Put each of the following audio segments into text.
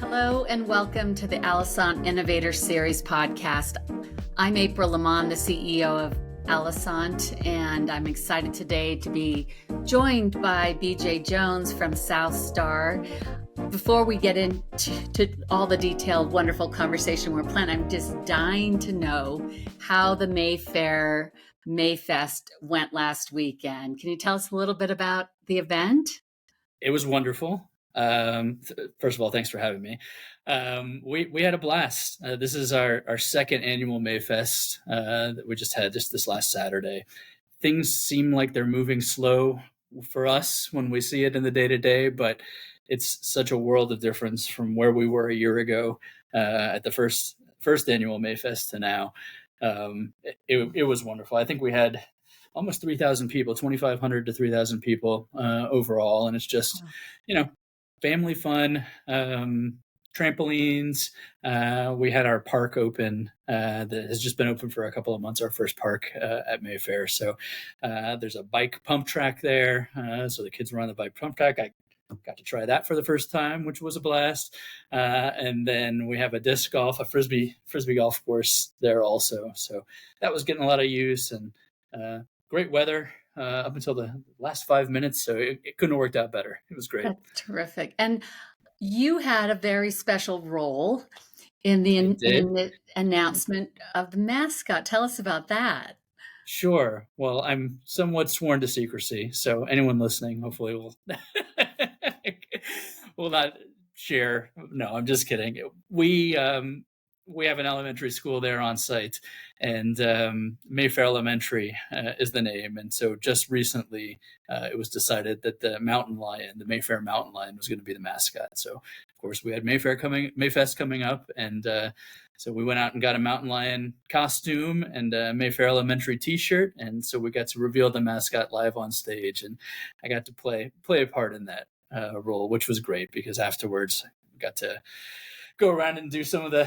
Hello and welcome to the Alosant Innovator Series podcast. I'm April Lamont, the CEO of Alosant, and I'm excited today to be joined by BJ Jones from SouthStar. Before we get into all the detailed, wonderful conversation we're planning, I'm just dying to know how the Mayfair Mayfest went last weekend. Can you tell us a little bit about the event? It was wonderful. First of all, thanks for having me. We had a blast. This is our second annual Mayfest that we just had this last Saturday. Things seem like they're moving slow for us when we see it in the day-to-day, but it's such a world of difference from where we were a year ago at the first annual Mayfest to now. It was wonderful. I think we had almost 3,000 people, 2,500 to 3,000 people overall. And it's just, family fun, trampolines. We had our park open that has just been open for a couple of months, our first park at Mayfair. So there's a bike pump track there. So the kids were on the bike pump track. I got to try that for the first time, which was a blast. And then we have a disc golf, a frisbee golf course there also. So that was getting a lot of use and great weather up until the last 5 minutes. So it couldn't have worked out better. It was great. That's terrific. And you had a very special role in the announcement of the mascot. Tell us about that. Sure. Well, I'm somewhat sworn to secrecy, so anyone listening hopefully will not share. No, I'm just kidding. We have an elementary school there on site, and Mayfair Elementary is the name. And so just recently, it was decided that the Mayfair Mountain Lion, was going to be the mascot. So of course we had Mayfest coming up, and so we went out and got a mountain lion costume and a Mayfair Elementary T-shirt, and so we got to reveal the mascot live on stage, and I got to play a part in that role, which was great because afterwards we got to go around and do some of the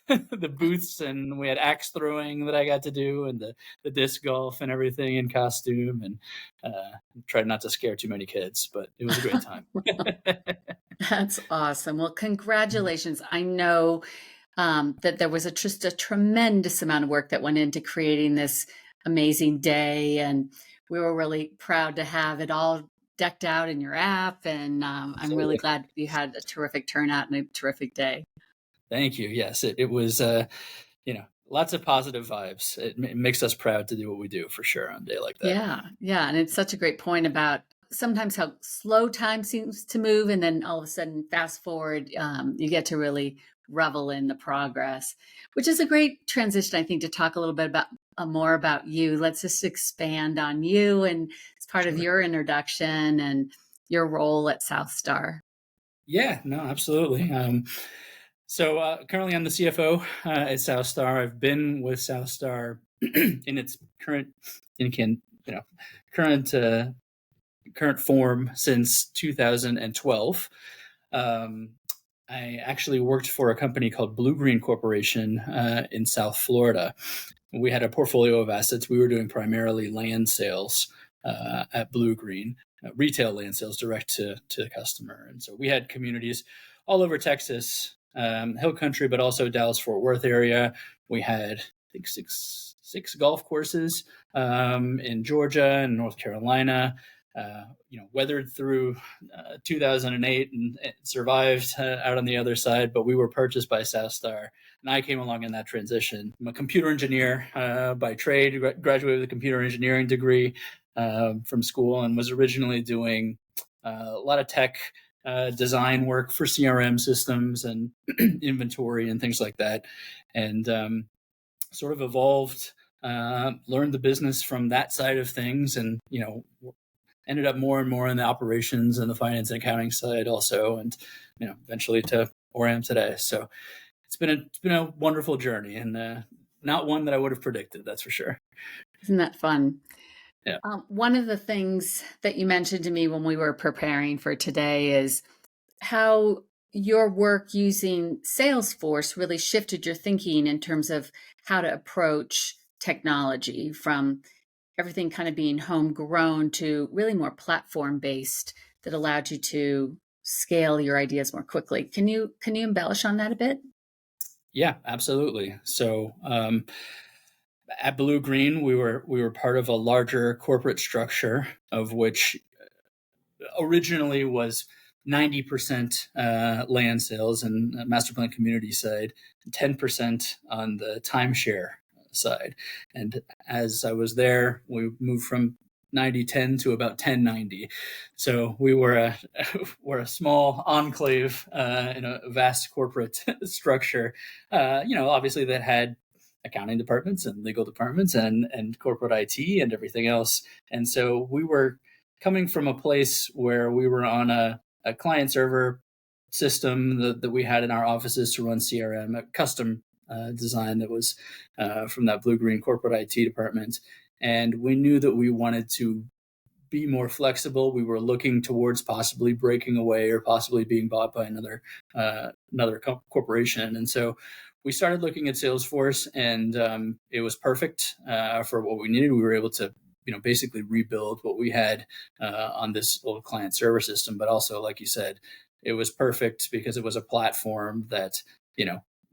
the booths, and we had axe throwing that I got to do, and the disc golf and everything in costume, and tried not to scare too many kids, but it was a great time. That's awesome. Well, congratulations. I know that there was just a tremendous amount of work that went into creating this amazing day, and we were really proud to have it all decked out in your app, and I'm really glad you had a terrific turnout and a terrific day. Thank you. Yes, it was lots of positive vibes. It makes us proud to do what we do, for sure, on a day like that. Yeah, and it's such a great point about sometimes how slow time seems to move, and then all of a sudden, fast forward, you get to really revel in the progress, which is a great transition, I think, to talk a little bit about more about you. Let's just expand on you and as part of your introduction and your role at SouthStar. Yeah, no, absolutely. So currently I'm the CFO at SouthStar. I've been with SouthStar in its current form since 2012. I actually worked for a company called Blue Green Corporation in South Florida. We had a portfolio of assets. We were doing primarily land sales at Blue Green, retail land sales direct to the customer. And so we had communities all over Texas, Hill Country, but also Dallas-Fort Worth area. We had, I think, six golf courses in Georgia and North Carolina. Weathered through 2008 and survived out on the other side, but we were purchased by SouthStar, and I came along in that transition. I'm a computer engineer by trade, graduated with a computer engineering degree from school, and was originally doing a lot of tech design work for CRM systems and inventory and things like that, and sort of evolved, learned the business from that side of things, and ended up more and more in the operations and the finance and accounting side also, and eventually to where I am today. So it's been a wonderful journey, and not one that I would have predicted, that's for sure. Isn't that fun? Yeah. One of the things that you mentioned to me when we were preparing for today is how your work using Salesforce really shifted your thinking in terms of how to approach technology, from everything kind of being homegrown to really more platform based, that allowed you to scale your ideas more quickly. Can you embellish on that a bit? Yeah, absolutely. So at Blue Green, we were part of a larger corporate structure of which originally was 90% land sales and master plan community side, 10% on the timeshare side. And as I was there, we moved from 90-10 to about 10-90. So we were were a small enclave in a vast corporate structure, obviously that had accounting departments and legal departments and corporate IT and everything else. And so we were coming from a place where we were on a client server system that we had in our offices to run CRM, a custom design that was from that Blue Green corporate IT department. And we knew that we wanted to be more flexible. We were looking towards possibly breaking away or possibly being bought by another corporation. And so we started looking at Salesforce, and it was perfect for what we needed. We were able to basically rebuild what we had on this old client server system. But also, like you said, it was perfect because it was a platform that,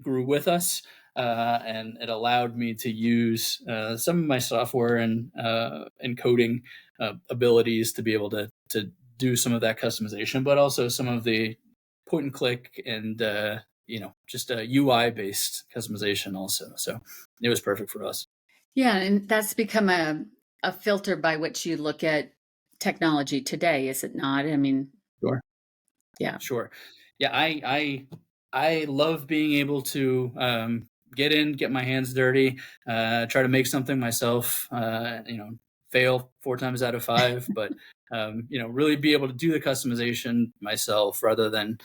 grew with us. And it allowed me to use some of my software and coding abilities to be able to do some of that customization, but also some of the point and click and just a UI based customization also. So it was perfect for us. Yeah, and that's become a filter by which you look at technology today, is it not? I mean, Sure. yeah. Sure. Yeah, I love being able to get my hands dirty, try to make something myself. Fail 4 times out of 5, but really be able to do the customization myself rather than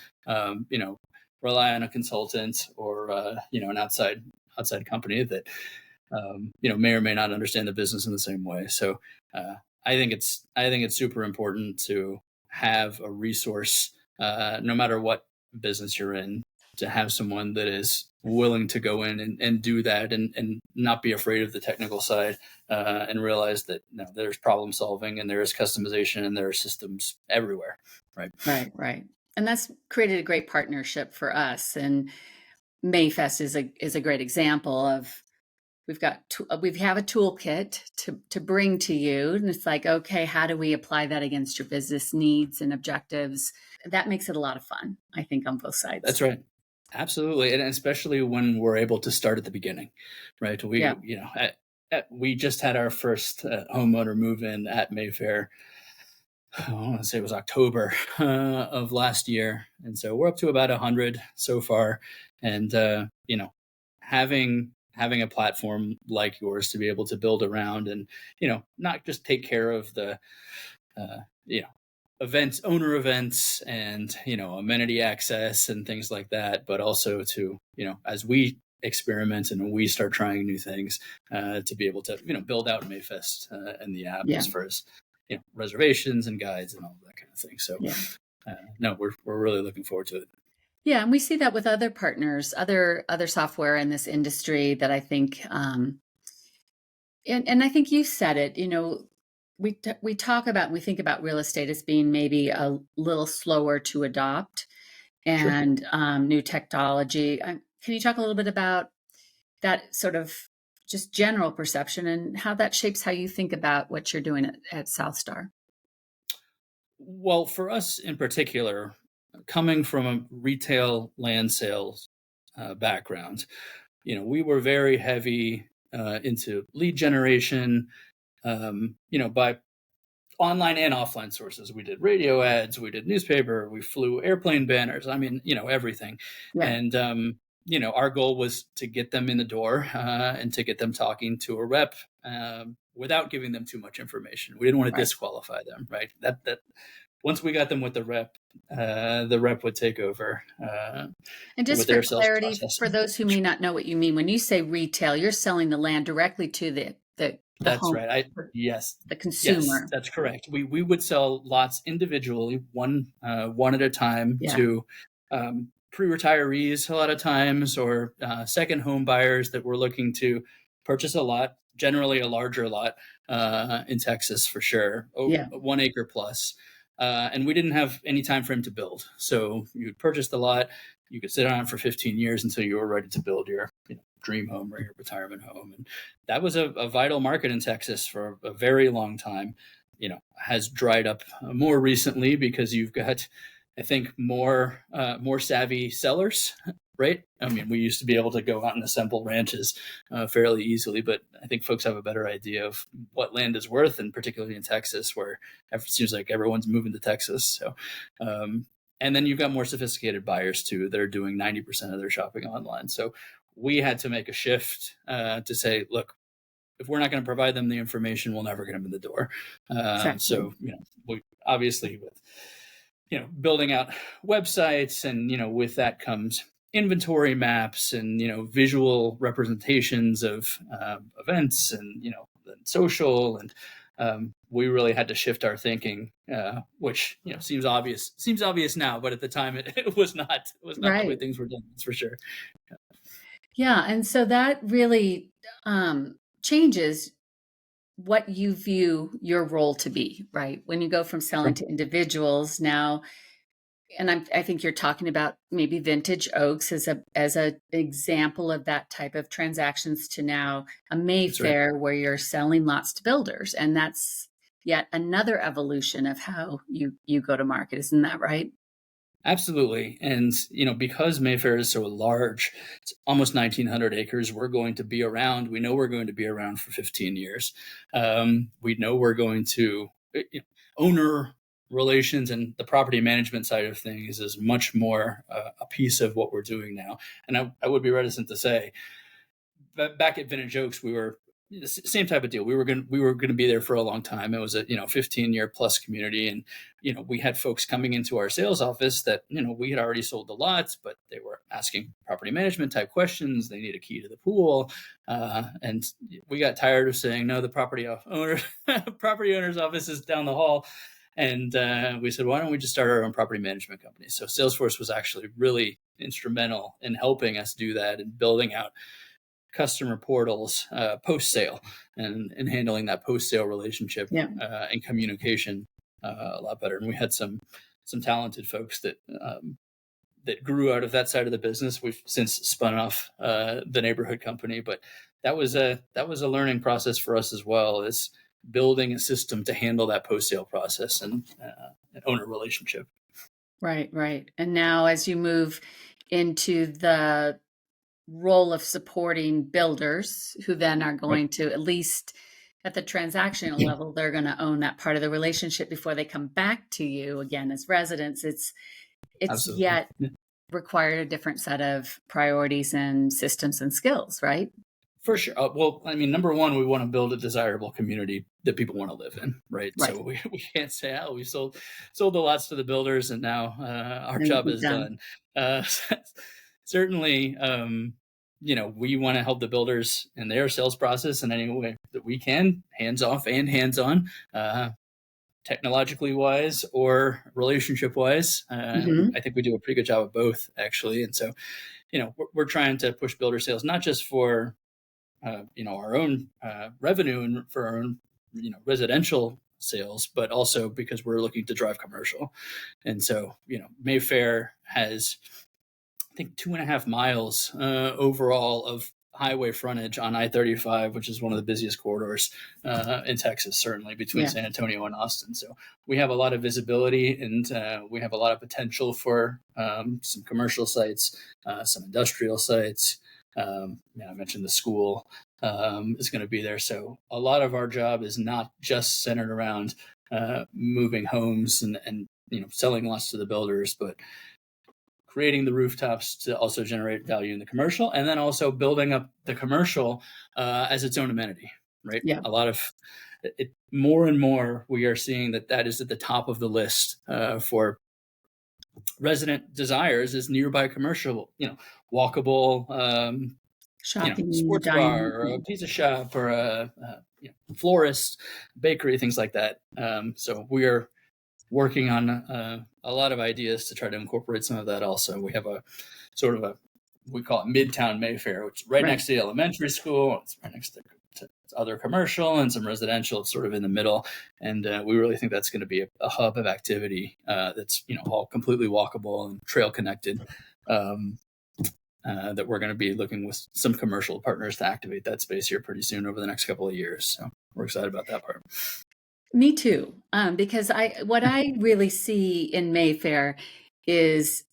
rely on a consultant or an outside company that may or may not understand the business in the same way. So I think it's super important to have a resource, no matter what business you're in, to have someone that is willing to go in and do that and not be afraid of the technical side and realize that there's problem solving and there is customization and there are systems everywhere. Right. And that's created a great partnership for us. And Mayfest is a great example of we have a toolkit to bring to you, and it's like, okay, how do we apply that against your business needs and objectives? That makes it a lot of fun, I think, on both sides. That's right. Absolutely. And especially when we're able to start at the beginning, right? We just had our first homeowner move in at Mayfair. I want to say it was October of last year. And so we're up to about 100 so far. And, having a platform like yours to be able to build around and, not just take care of the, owner events and, amenity access and things like that, but also to, as we experiment and we start trying new things, to be able to, build out Mayfest and the app as far as, reservations and guides and all that kind of thing. So no, we're really looking forward to it. Yeah, and we see that with other partners, other software in this industry that I think, and I think you said it. We talk about we think about real estate as being maybe a little slower to adopt and new technology. Can you talk a little bit about that sort of just general perception and how that shapes how you think about what you're doing at SouthStar? Well, for us in particular, coming from a retail land sales background, we were very heavy into lead generation, by online and offline sources. We did radio ads, we did newspaper, we flew airplane banners. I mean, everything. Yeah. And, our goal was to get them in the door and to get them talking to a rep without giving them too much information. We didn't want to disqualify them, right? That once we got them with the rep would take over. And just for clarity, for those who may not know what you mean, when you say retail, you're selling the land directly to the that's home, right. The consumer. Yes, that's correct. We would sell lots individually, one at a time to pre-retirees a lot of times, or second home buyers that were looking to purchase a lot, generally a larger lot in Texas for sure, 1 acre plus. And we didn't have any time frame to build. So you'd purchase the lot, you could sit on it for 15 years until you were ready to build your dream home or your retirement home. And that was a vital market in Texas for a very long time. Has dried up more recently because you've got, I think, more savvy sellers, right? I mean, we used to be able to go out and assemble ranches fairly easily, but I think folks have a better idea of what land is worth, and particularly in Texas, where it seems like everyone's moving to Texas. So, and then you've got more sophisticated buyers too that are doing 90% of their shopping online. So we had to make a shift to say, look, if we're not going to provide them the information, we'll never get them in the door. Exactly. So, we obviously with, building out websites, and, with that comes inventory maps and, visual representations of events and, social. And we really had to shift our thinking, which, seems obvious now, but at the time it was not Right. the way things were done. That's for sure. Yeah. And so that really changes what you view your role to be, right? When you go from selling to individuals now, and I think you're talking about maybe Vintage Oaks as a example of that type of transactions, to now a Mayfair where you're selling lots to builders, and that's yet another evolution of how you go to market. Isn't that right? Absolutely. And, because Mayfair is so large, it's almost 1,900 acres. We know we're going to be around for 15 years. We know we're going to, owner relations and the property management side of things is much more a piece of what we're doing now. And I would be reticent to say, but back at Vintage Oaks, we were the same type of deal. We were going to be there for a long time. It was a 15-year plus community, and we had folks coming into our sales office that we had already sold the lots, but they were asking property management type questions. They need a key to the pool, and we got tired of saying no. The property owner's office is down the hall, and we said, why don't we just start our own property management company? So Salesforce was actually really instrumental in helping us do that and building out customer portals post-sale and handling that post-sale relationship and communication a lot better. And we had some talented folks that grew out of that side of the business. We've since spun off the neighborhood company, but that was a learning process for us as well, as building a system to handle that post-sale process and an owner relationship. Right. And now as you move into the role of supporting builders who then are going to, at least at the transactional level, they're going to own that part of the relationship before they come back to you again as residents. It's Absolutely. yet required a different set of priorities and systems and skills, right? For sure. Well, I mean, number one, we want to build a desirable community that people want to live in, right? So we can't say, oh, we sold the lots to the builders and now our job is done. Certainly, we want to help the builders in their sales process in any way that we can, hands off and hands on, technologically wise or relationship wise. I think we do a pretty good job of both, actually. And so, we're trying to push builder sales, not just for, our own revenue and for our own, residential sales, but also because we're looking to drive commercial. And so, Mayfair has, I think, 2.5 miles overall of highway frontage on I-35, which is one of the busiest corridors in Texas, certainly between San Antonio and Austin. So we have a lot of visibility, and we have a lot of potential for some commercial sites, some industrial sites. I mentioned the school is going to be there. So a lot of our job is not just centered around moving homes and selling lots to the builders, but creating the rooftops to also generate value in the commercial, and then also building up the commercial as its own amenity, right? Yeah. A lot of it, more and more, we are seeing that is at the top of the list for resident desires, is nearby commercial, walkable, shopping, sports dining, bar, or a pizza shop, or a florist, bakery, things like that. So we are working on a lot of ideas to try to incorporate some of that also. We have a sort of we call it Midtown Mayfair, which is right next to the elementary school. It's right next to other commercial and some residential. It's sort of in the middle, and we really think that's going to be a hub of activity that's all completely walkable and trail connected. That we're going to be looking with some commercial partners to activate that space here pretty soon over the next couple of years. So we're excited about that part. Me too, because what I really see in Mayfair is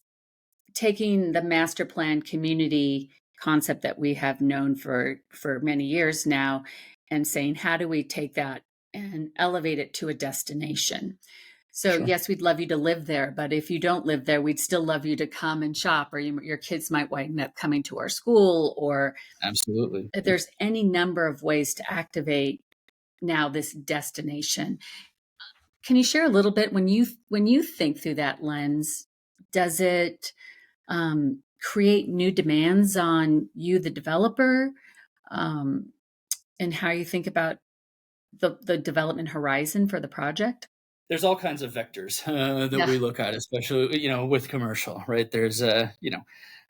taking the master plan community concept that we have known for many years now, and saying, how do we take that and elevate it to a destination? So Sure. yes, we'd love you to live there, but if you don't live there, we'd still love you to come and shop, or your kids might wind up coming to our school, or Absolutely. there's any number of ways to activate now this destination. Can you share a little bit, when you think through that lens, does it create new demands on you, the developer, and how you think about the development horizon for the project? There's all kinds of vectors that we look at, especially with commercial, right? There's how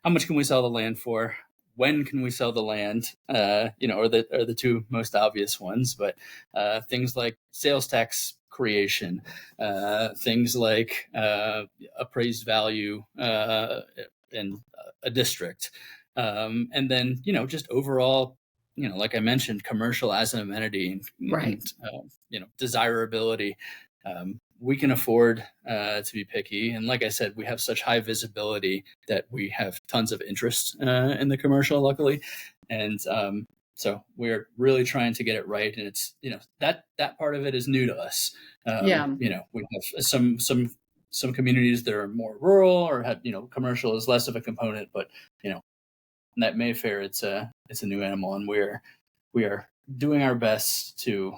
much can we sell the land for? When can we sell the land? Are the two most obvious ones, but things like sales tax creation, things like appraised value in a district, and then just overall, like I mentioned, commercial as an amenity, Right. and desirability. We can afford to be picky, and like I said, we have such high visibility that we have tons of interest in the commercial, luckily, and so we're really trying to get it right. And it's that part of it is new to us. Yeah. We have some communities that are more rural, or have commercial is less of a component, but in that Mayfair, it's a new animal, and we are doing our best to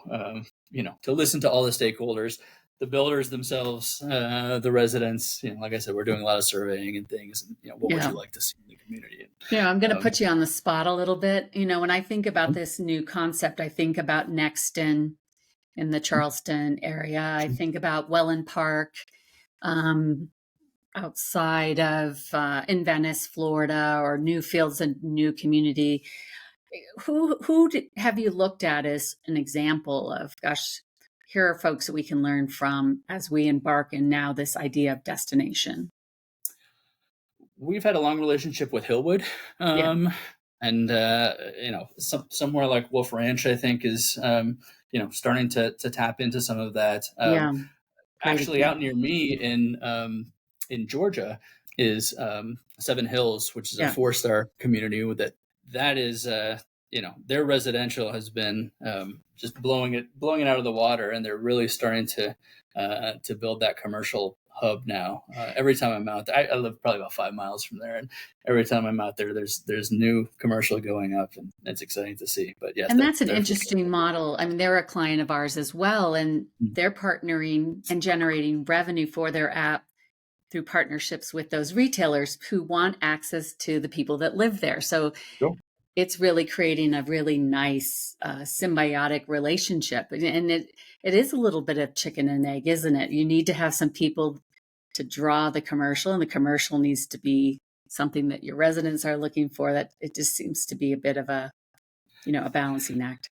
to listen to all the stakeholders, the builders themselves, the residents. Like I said, we're doing a lot of surveying and things. And, what would you like to see in the community? I'm going to put you on the spot a little bit. When I think about this new concept, I think about Nexton in the Charleston area. I think about Welland Park, outside of in Venice, Florida, or Newfields, a new community. Who have you looked at as an example of, gosh, here are folks that we can learn from as we embark in now this idea of destination? We've had a long relationship with Hillwood, and somewhere like Wolf Ranch, I think, is starting to tap into some of that. Actually, out near me in Georgia is Seven Hills, which is a 4-star community that is their residential has been just blowing it out of the water, and they're really starting to build that commercial hub now. Every time I'm out there, I live probably about 5 miles from there, and every time I'm out there, there's new commercial going up, and it's exciting to see. But yes, and that's an interesting model. I mean, they're a client of ours as well, and they're partnering and generating revenue for their app through partnerships with those retailers who want access to the people that live there. So it's really creating a really nice symbiotic relationship. And it is a little bit of chicken and egg, isn't it? You need to have some people to draw the commercial, and the commercial needs to be something that your residents are looking for. That it just seems to be a bit of a balancing act.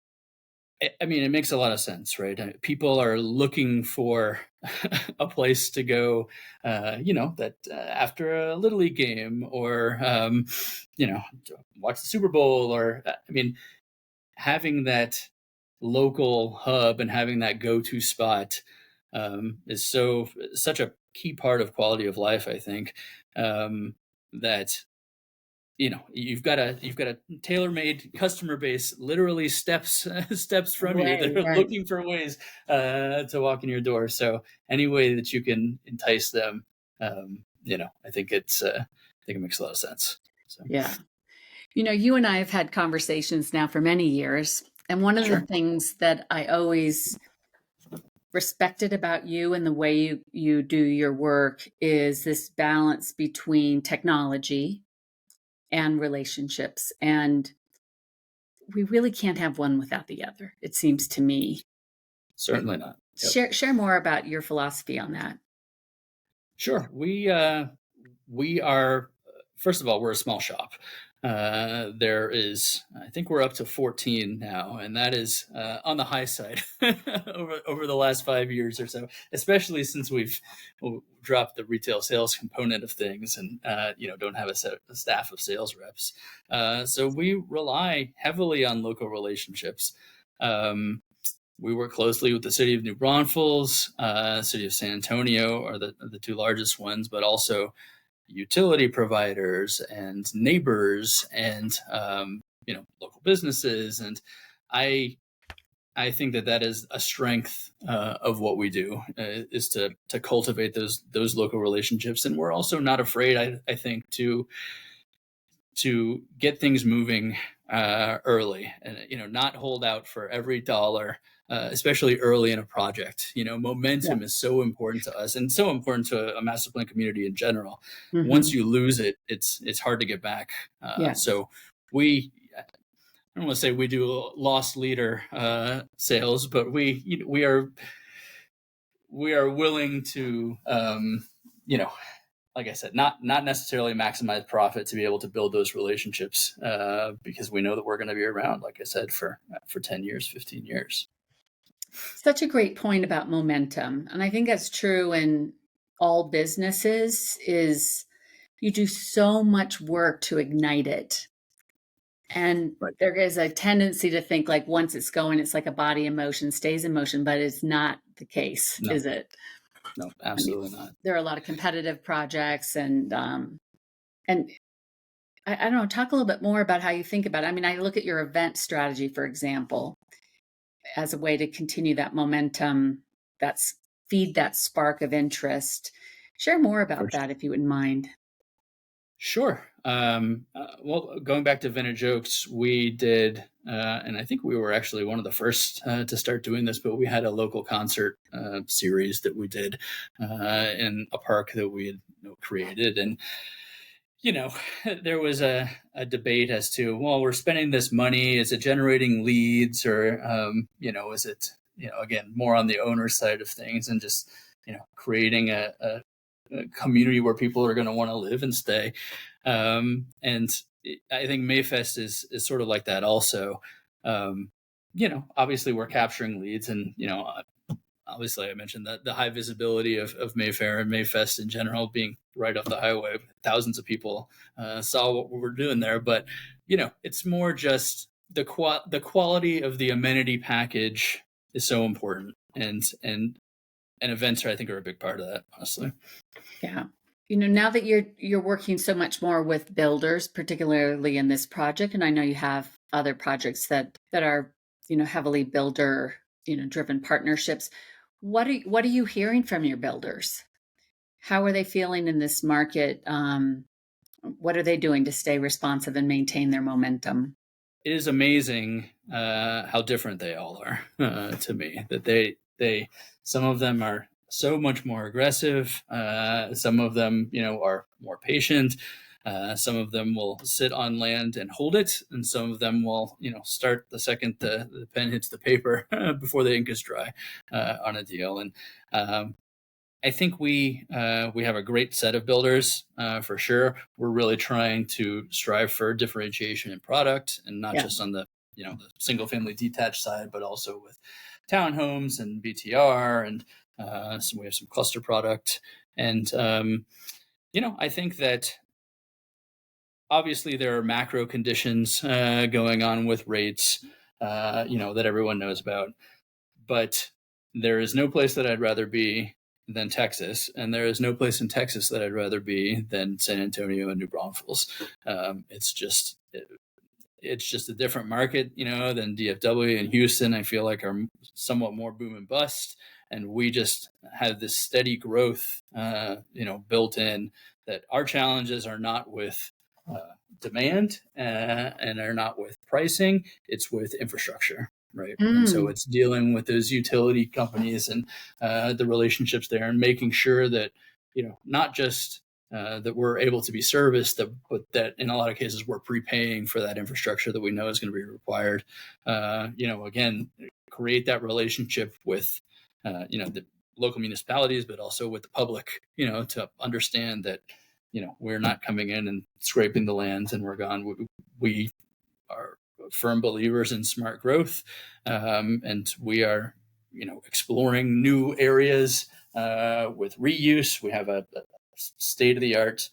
I mean, it makes a lot of sense, right? People are looking for a place to go, that after a Little League game, or, watch the Super Bowl, or, having that local hub and having that go-to spot is such a key part of quality of life, I think, that you've got a tailor-made customer base, literally steps from you, that are looking for ways to walk in your door. So any way that you can entice them, I think it makes a lot of sense. So. Yeah. You and I have had conversations now for many years, and one of the things that I always respected about you and the way you do your work is this balance between technology and relationships. And we really can't have one without the other, it seems to me. Certainly not. Yep. Share more about your philosophy on that. Sure. We are, first of all, we're a small shop. I think we're up to 14 now, and that is on the high side over the last 5 years or so, especially since we've dropped the retail sales component of things and don't have a staff of sales reps. So we rely heavily on local relationships. We work closely with the city of New Braunfels, city of San Antonio are the two largest ones, but also utility providers and neighbors and local businesses. And I think that is a strength of what we do, is to cultivate those local relationships. And we're also not afraid, I think, to get things moving early, and not hold out for every dollar. Especially early in a project, momentum is so important to us and so important to a master plan community in general. Mm-hmm. Once you lose it, it's hard to get back. So I don't want to say we do lost leader sales, but we are willing to, like I said, not necessarily maximize profit to be able to build those relationships because we know that we're going to be around, like I said, for 10 years, 15 years. Such a great point about momentum. And I think that's true in all businesses, is you do so much work to ignite it. And there is a tendency to think like once it's going, it's like a body in motion, stays in motion, but it's not the case, is it? No, absolutely not. There are a lot of competitive projects and I don't know, talk a little bit more about how you think about it. I look at your event strategy, for example, as a way to continue that momentum, feed that spark of interest. Share more about that, if you wouldn't mind. Sure. Well, going back to Vintage Oaks, we did, and I think we were actually one of the first to start doing this, but we had a local concert series that we did in a park that we had created. And there was a debate as to, well, we're spending this money. Is it generating leads, or, is it, again, more on the owner side of things and just, creating a community where people are going to want to live and stay. And I think Mayfest is sort of like that also. Obviously we're capturing leads, and, obviously I mentioned the high visibility of Mayfair and Mayfest in general, being right off the highway. Thousands of people saw what we were doing there, but it's more just the quality of the amenity package is so important, and events I think are a big part of that, honestly. Yeah. Now that you're working so much more with builders, particularly in this project, and I know you have other projects that are, heavily builder, driven partnerships. What are you hearing from your builders? How are they feeling in this market? What are they doing to stay responsive and maintain their momentum? It is amazing how different they all are to me. That they some of them are so much more aggressive. Some of them, are more patient. Some of them will sit on land and hold it, and some of them will, start the second the pen hits the paper before the ink is dry on a deal. And I think we have a great set of builders for sure. We're really trying to strive for differentiation in product, and not just on the the single family detached side, but also with townhomes and BTR, and so we have some cluster product. And I think that obviously there are macro conditions going on with rates, that everyone knows about, but there is no place that I'd rather be than Texas, and there is no place in Texas that I'd rather be than San Antonio and New Braunfels. It's just a different market, than DFW and Houston. I feel like are somewhat more boom and bust, and we just have this steady growth, built in. That our challenges are not with demand and are not with pricing; it's with infrastructure. Right. And so it's dealing with those utility companies and the relationships there, and making sure that, not just that we're able to be serviced, but that in a lot of cases we're prepaying for that infrastructure that we know is going to be required. Again, create that relationship with, the local municipalities, but also with the public, to understand that, we're not coming in and scraping the lands and we're gone. We are firm believers in smart growth, and we are, exploring new areas with reuse. We have a state-of-the-art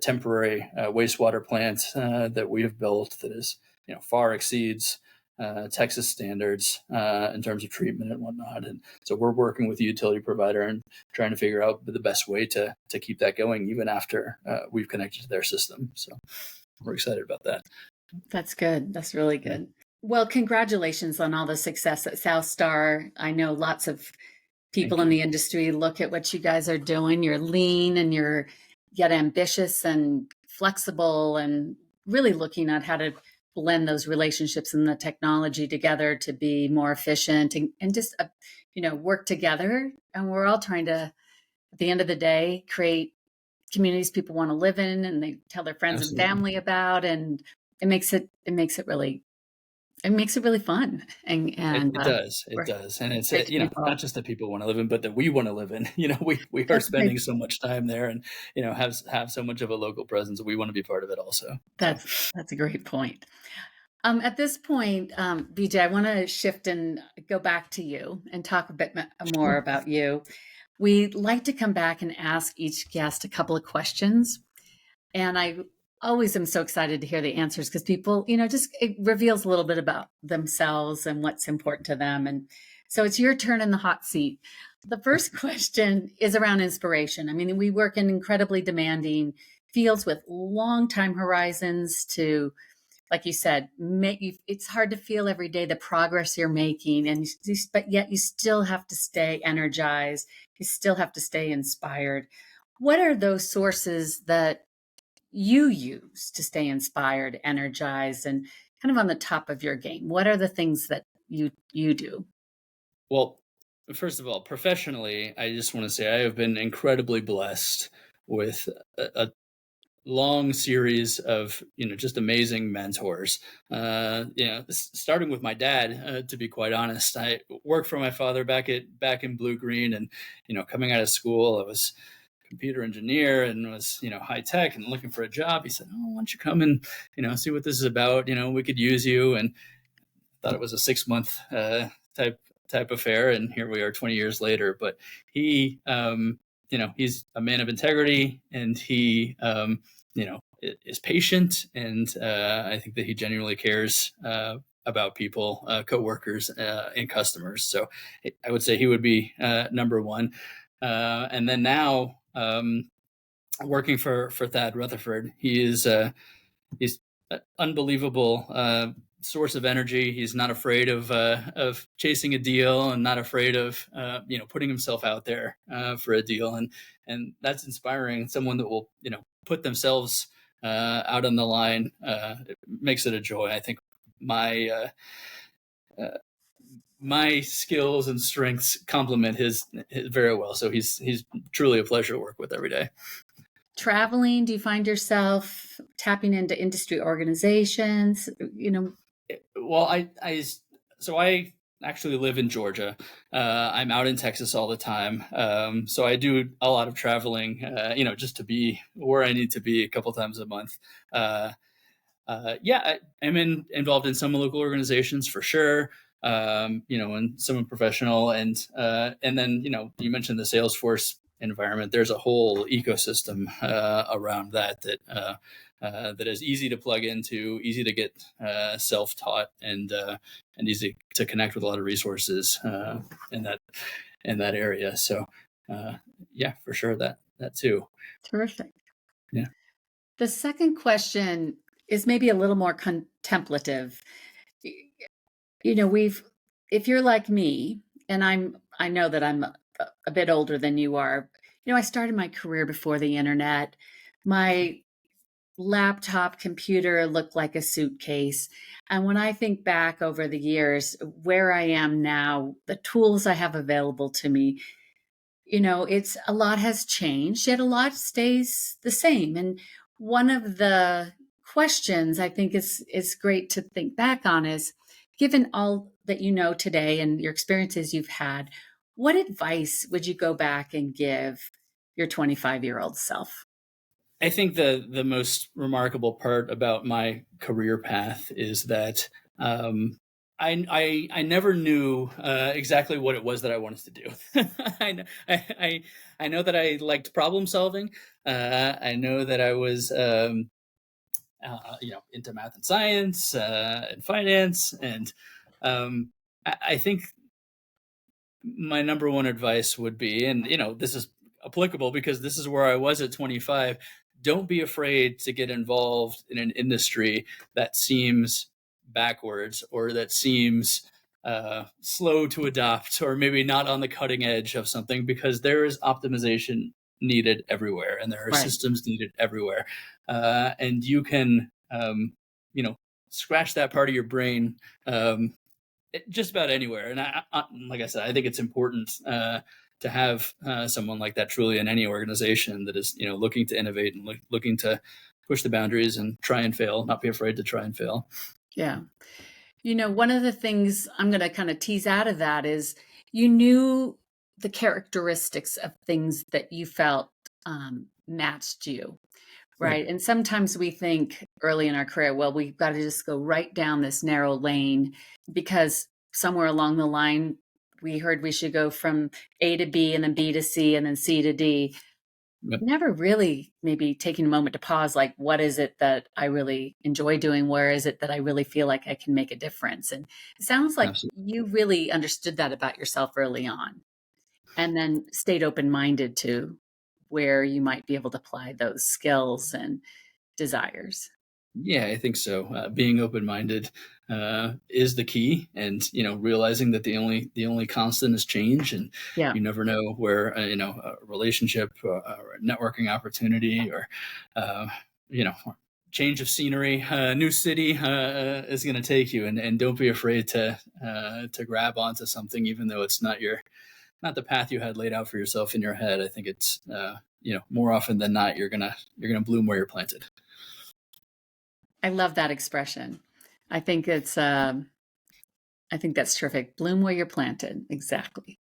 temporary wastewater plant that we have built that is, far exceeds Texas standards in terms of treatment and whatnot. And so we're working with the utility provider and trying to figure out the best way to keep that going even after we've connected to their system. So we're excited about that. That's good. That's really good. Well, congratulations on all the success at SouthStar. I know lots of people in the industry look at what you guys are doing. You're lean and you're yet ambitious and flexible and really looking at how to blend those relationships and the technology together to be more efficient and just, work together. And we're all trying to, at the end of the day, create communities people want to live in and they tell their friends Absolutely. and family about, and it makes it really fun. And it does. And it's, not just that people want to live in, but that we want to live in. We are spending so much time there and, have so much of a local presence. We want to be part of it also. That's a great point. At this point, BJ, I want to shift and go back to you and talk a bit more about you. We like to come back and ask each guest a couple of questions. And I always am so excited to hear the answers because people, it reveals a little bit about themselves and what's important to them. And so it's your turn in the hot seat. The first question is around inspiration. I mean, we work in incredibly demanding fields with long time horizons to, like you said, it's hard to feel every day the progress you're making, but yet you still have to stay energized. You still have to stay inspired. What are those sources that you use to stay inspired, energized, and kind of on the top of your game? What are the things that you do? Well, first of all, professionally, I just want to say I have been incredibly blessed with a long series of just amazing mentors. Starting with my dad, to be quite honest. I worked for my father back in Blue Green, and coming out of school, I was a computer engineer and was high tech and looking for a job. He said, "Oh, why don't you come and see what this is about? We could use you." And I thought it was a 6-month type affair, and here we are 20 years later. But he he's a man of integrity, and he is patient, and I think that he genuinely cares about people, coworkers, and customers. So I would say he would be number one. And then now, working for Thad Rutherford, he's an unbelievable source of energy. He's not afraid of chasing a deal, and not afraid of putting himself out there for a deal, and that's inspiring. Someone that will put themselves out on the line. It makes it a joy. I think my skills and strengths complement his very well. So he's truly a pleasure to work with every day. Traveling, do you find yourself tapping into industry organizations? Well, I actually live in Georgia. I'm out in Texas all the time. So I do a lot of traveling, just to be where I need to be a couple times a month. I'm involved in some local organizations for sure. And some professional, and then, you mentioned the Salesforce environment. There's a whole ecosystem around that is easy to plug into, easy to get self-taught, and easy to connect with a lot of resources in that area. So for sure that too. Terrific. Yeah. The second question is maybe a little more contemplative. If you're like me, and I know that I'm a bit older than you are. I started my career before the internet. My laptop computer looked like a suitcase. And when I think back over the years, where I am now, the tools I have available to me, it's a lot has changed, yet a lot stays the same. And one of the questions I think is great to think back on is, given all that you know today and your experiences you've had, what advice would you go back and give your 25-year-old self? I think the most remarkable part about my career path is that I never knew exactly what it was that I wanted to do. I know that I liked problem solving. I know that I was into math and science and finance, and I think my number one advice would be, and this is applicable because this is where I was at 25. Don't be afraid to get involved in an industry that seems backwards or that seems slow to adopt or maybe not on the cutting edge of something, because there is optimization needed everywhere and there are Right. systems needed everywhere. And you can, scratch that part of your brain just about anywhere. And like I said, I think it's important to have someone like that truly in any organization that is, looking to innovate and looking to push the boundaries and try and fail, not be afraid to try and fail. Yeah. One of the things I'm going to kind of tease out of that is you knew the characteristics of things that you felt matched you. Right. And sometimes we think early in our career, well, we've got to just go right down this narrow lane because somewhere along the line, we heard we should go from A to B and then B to C and then C to D. Yep. Never really maybe taking a moment to pause, like, what is it that I really enjoy doing? Where is it that I really feel like I can make a difference? And it sounds like Absolutely. you really understood that about yourself early on and then stayed open-minded to where you might be able to apply those skills and desires. Yeah, I think so. Being open-minded is the key, and realizing that the only constant is change, and Yeah. you never know where a relationship, or a networking opportunity, or change of scenery, new city is going to take you, and don't be afraid to grab onto something, even though it's not the path you had laid out for yourself in your head. I think it's more often than not you're gonna bloom where you're planted. I love that expression. I think I think that's terrific. Bloom where you're planted. Exactly.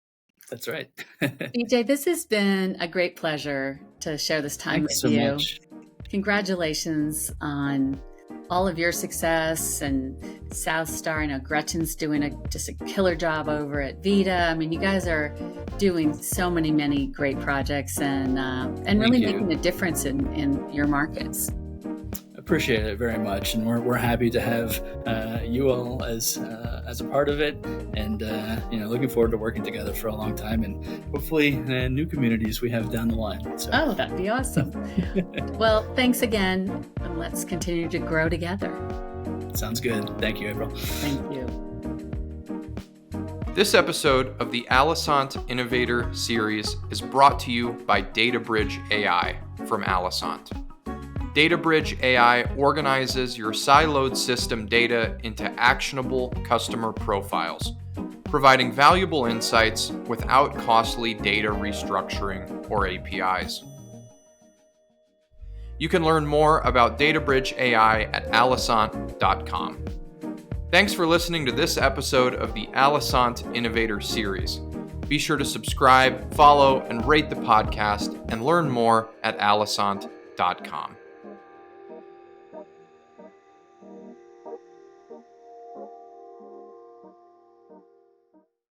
That's right. BJ, this has been a great pleasure to share this time Thanks with so you. much. Congratulations on all of your success and SouthStar. I know Gretchen's doing just a killer job over at Vita. I mean, you guys are doing so many great projects and really making a difference in your markets. Appreciate it very much, and we're happy to have you all as a part of it, and looking forward to working together for a long time, and hopefully new communities we have down the line. So. Oh, that'd be awesome. Well, thanks again, and let's continue to grow together. Sounds good. Thank you, April. Thank you. This episode of the Alosant Innovator Series is brought to you by DataBridge AI from Alosant. DataBridge AI organizes your siloed system data into actionable customer profiles, providing valuable insights without costly data restructuring or APIs. You can learn more about DataBridge AI at alosant.com. Thanks for listening to this episode of the Alosant Innovator Series. Be sure to subscribe, follow, and rate the podcast, and learn more at alosant.com.